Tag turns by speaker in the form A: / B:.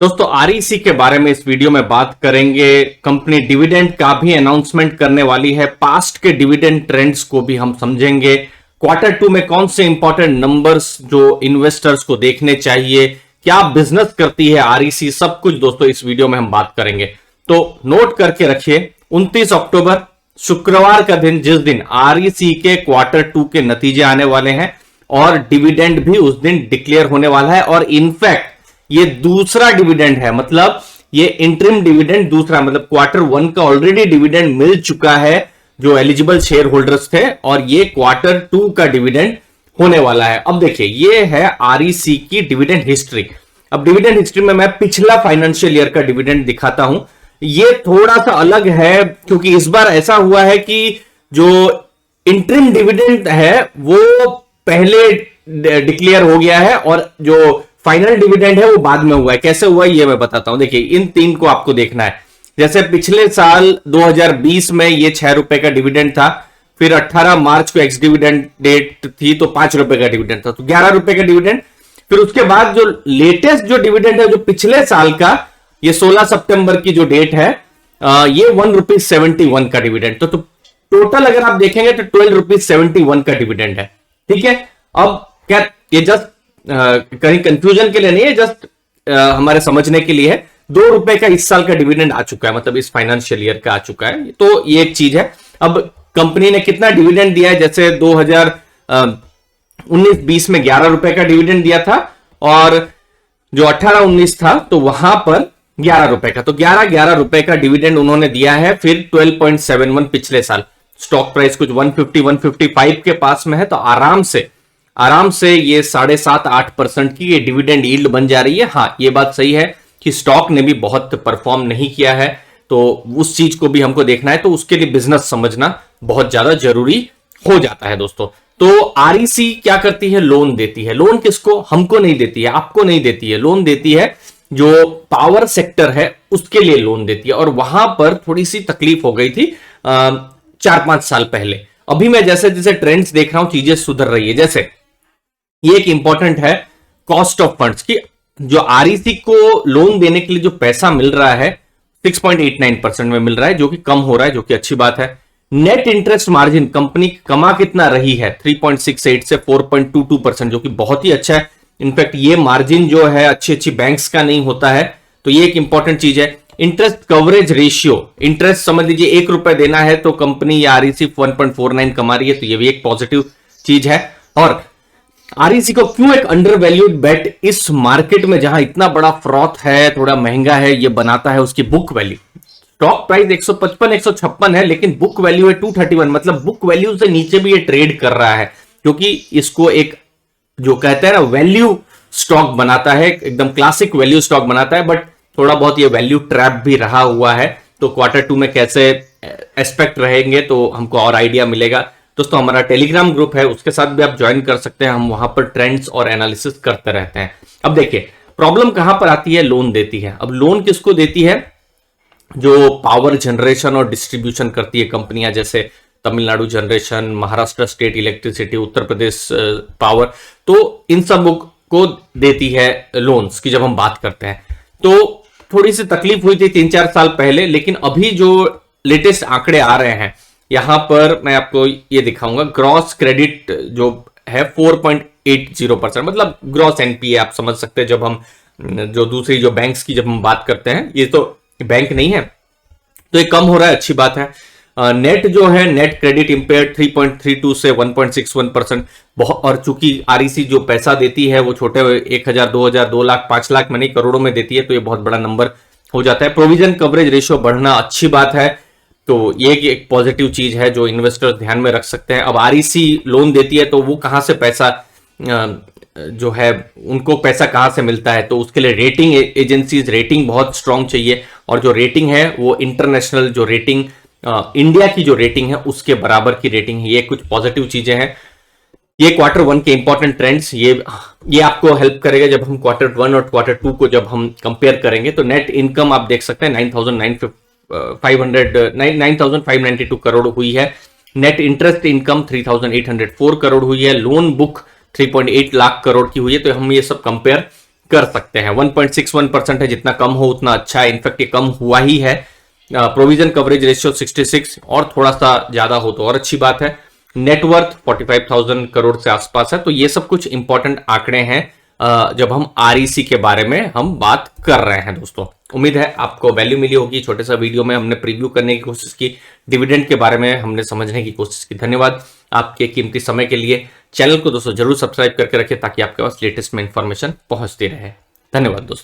A: दोस्तों आरईसी के बारे में इस वीडियो में बात करेंगे। कंपनी डिविडेंड का भी अनाउंसमेंट करने वाली है। पास्ट के डिविडेंड ट्रेंड्स को भी हम समझेंगे। क्वार्टर टू में कौन से इंपॉर्टेंट नंबर्स जो इन्वेस्टर्स को देखने चाहिए, क्या बिजनेस करती है आरईसी, सब कुछ दोस्तों इस वीडियो में हम बात करेंगे। तो नोट करके रखिए 29 अक्टूबर शुक्रवार का दिन, जिस दिन आरईसी के क्वार्टर टू के नतीजे आने वाले हैं और डिविडेंड भी उस दिन डिक्लेयर होने वाला है। और इनफैक्ट ये दूसरा डिविडेंड है, मतलब ये इंटरिम डिविडेंड दूसरा, मतलब क्वार्टर वन का ऑलरेडी डिविडेंड मिल चुका है जो एलिजिबल शेयर होल्डर्स थे, और ये क्वार्टर टू का डिविडेंड होने वाला है। अब देखिए ये है आरईसी की डिविडेंड हिस्ट्री। अब डिविडेंड हिस्ट्री में मैं पिछला फाइनेंशियल ईयर का डिविडेंड दिखाता हूं। ये थोड़ा सा अलग है क्योंकि इस बार ऐसा हुआ है कि जो इंटरिम डिविडेंड है वो पहले डिक्लेयर हो गया है और जो फाइनल डिविडेंड है वो बाद में हुआ है। कैसे हुआ है ये मैं बताता हूं। देखिए इन तीन को आपको देखना है। जैसे पिछले साल 2020 में ये 6 रुपए का डिविडेंड था, फिर 18 मार्च को एक्स डिविडेंड डेट थी तो 5 रुपए का डिविडेंड था, तो 11 रुपए का डिविडेंड। फिर उसके बाद जो लेटेस्ट जो डिविडेंड है जो पिछले साल का, ये 16 सितंबर की जो डेट है, ये 1 रुपीज 71 का डिविडेंड। तो टोटल अगर आप देखेंगे तो 12 रुपीज 71 का डिविडेंड है। ठीक है। अब क्या ये जस्ट कहीं कंफ्यूजन के लिए नहीं है, जस्ट हमारे समझने के लिए है। 2 रुपए का इस साल का डिविडेंड आ चुका है, मतलब इस फाइनेंशियल ईयर का आ चुका है। तो ये एक चीज है। अब कंपनी ने कितना डिविडेंड दिया है, जैसे 2019-20 में 11 रुपए का डिविडेंड दिया था और जो 18-19 था तो वहां पर 11 रुपए का, तो 11 रुपए का डिविडेंड उन्होंने दिया है। फिर 12.71 पिछले साल, स्टॉक प्राइस कुछ 150-155 के पास में है, तो आराम से ये 7.5-8% की ये डिविडेंड यील्ड बन जा रही है। हाँ, ये बात सही है कि स्टॉक ने भी बहुत परफॉर्म नहीं किया है, तो उस चीज को भी हमको देखना है, तो उसके लिए बिजनेस समझना बहुत ज्यादा जरूरी हो जाता है दोस्तों। तो आरईसी क्या करती है, लोन देती है। लोन किसको, हमको नहीं देती है, आपको नहीं देती है, लोन देती है जो पावर सेक्टर है उसके लिए लोन देती है। और वहां पर थोड़ी सी तकलीफ हो गई थी 4-5 साल पहले। अभी मैं जैसे जैसे ट्रेंड्स देख रहा हूं चीजें सुधर रही है। जैसे ये एक इंपॉर्टेंट है कॉस्ट ऑफ फंड्स की, जो आरईसी को लोन देने के लिए जो पैसा मिल रहा है 6.89% में मिल रहा है, जो कि कम हो रहा है, जो कि अच्छी बात है। नेट इंटरेस्ट मार्जिन कंपनी कमा कितना रही है, 3.68 से 4.22%, जो कि बहुत ही अच्छा है। इनफैक्ट ये मार्जिन जो है अच्छी बैंक्स का नहीं होता है, तो ये एक इंपॉर्टेंट चीज है। इंटरेस्ट कवरेज रेशियो, इंटरेस्ट समझ लीजिए 1 रुपए देना है तो कंपनी या आरईसी 1.49 कमा रही है, तो ये भी एक पॉजिटिव चीज है। और आरईसी को क्यों एक अंडर वैल्यूड बेट इस मार्केट में, जहां इतना बड़ा फ्रॉथ है, थोड़ा महंगा है, ये बनाता है उसकी बुक वैल्यू। स्टॉक प्राइस 155-156 है, लेकिन बुक वैल्यू है 231, मतलब बुक वैल्यू से नीचे भी ये ट्रेड कर रहा है, क्योंकि इसको एक जो कहते हैं ना वैल्यू स्टॉक बनाता है, एकदम क्लासिक वैल्यू स्टॉक बनाता है। बट थोड़ा बहुत ये वैल्यू ट्रैप भी रहा हुआ है, तो क्वार्टर टू में कैसे एस्पेक्ट रहेंगे तो हमको और आइडिया मिलेगा। दोस्तों हमारा टेलीग्राम ग्रुप है, उसके साथ भी आप ज्वाइन कर सकते हैं। हम वहां पर ट्रेंड्स और एनालिसिस करते रहते हैं। अब देखिए प्रॉब्लम कहां पर आती है, लोन देती है। अब लोन किसको देती है, जो पावर जनरेशन और डिस्ट्रीब्यूशन करती है कंपनियां, जैसे Tamil Nadu generation, Maharashtra state electricity, Uttar Pradesh power, तो इन सब को देती है लोन्स की। जब हम बात करते हैं तो थोड़ी सी तकलीफ हुई थी 3-4 साल पहले, लेकिन अभी जो लेटेस्ट आंकड़े आ रहे हैं, यहां पर मैं आपको ये दिखाऊंगा। ग्रॉस क्रेडिट जो है 4.80%, मतलब ग्रॉस एनपीए आप समझ सकते हैं। जब हम जो दूसरी जो बैंक्स की जब हम बात करते हैं, ये तो बैंक नहीं है, तो ये कम हो रहा है, अच्छी बात है। नेट जो है, नेट क्रेडिट इंपेयर 3.32 से 1.61%। और चूंकि आरईसी जो पैसा देती है वो छोटे 1,000, 2,000, 2 लाख, 5 लाख में नहीं, करोड़ों में देती है, तो ये बहुत बड़ा नंबर हो जाता है। प्रोविजन कवरेज रेशियो बढ़ना अच्छी बात है, तो ये एक पॉजिटिव चीज है जो इन्वेस्टर्स ध्यान में रख सकते हैं। अब आरईसी लोन देती है तो वो कहां से पैसा जो है, उनको पैसा कहां से मिलता है, तो उसके लिए रेटिंग एजेंसीज, रेटिंग बहुत स्ट्रांग चाहिए। और जो रेटिंग है वो इंटरनेशनल जो रेटिंग, इंडिया की जो रेटिंग है उसके बराबर की रेटिंग है। ये कुछ पॉजिटिव चीजें हैं। ये क्वार्टर वन के इंपॉर्टेंट ट्रेंड्स, ये आपको हेल्प करेगा जब हम क्वार्टर वन और क्वार्टर टू को जब हम कंपेयर करेंगे। तो नेट इनकम आप देख सकते हैं 9,592 करोड़ हुई है। नेट इंटरेस्ट इनकम 3,804 करोड़ हुई है। लोन बुक 3.8 लाख करोड़ की हुई है। तो हम ये सब कंपेयर कर सकते हैं। 1.61% है, जितना कम हो उतना अच्छा है, इनफैक्ट ये कम हुआ ही है। प्रोविजन कवरेज रेशियो 66 और थोड़ा सा ज्यादा हो तो और अच्छी बात है। नेटवर्थ 45,000 करोड़ से आसपास है। तो ये सब कुछ इंपॉर्टेंट आंकड़े हैं जब हम आरईसी के बारे में हम बात कर रहे हैं दोस्तों। उम्मीद है आपको वैल्यू मिली होगी। छोटे सा वीडियो में हमने प्रीव्यू करने की कोशिश की, डिविडेंड के बारे में हमने समझने की कोशिश की। धन्यवाद आपके कीमती समय के लिए। चैनल को दोस्तों जरूर सब्सक्राइब करके रखें ताकि आपके पास लेटेस्ट में इंफॉर्मेशन पहुंचती रहे। धन्यवाद दोस्तों।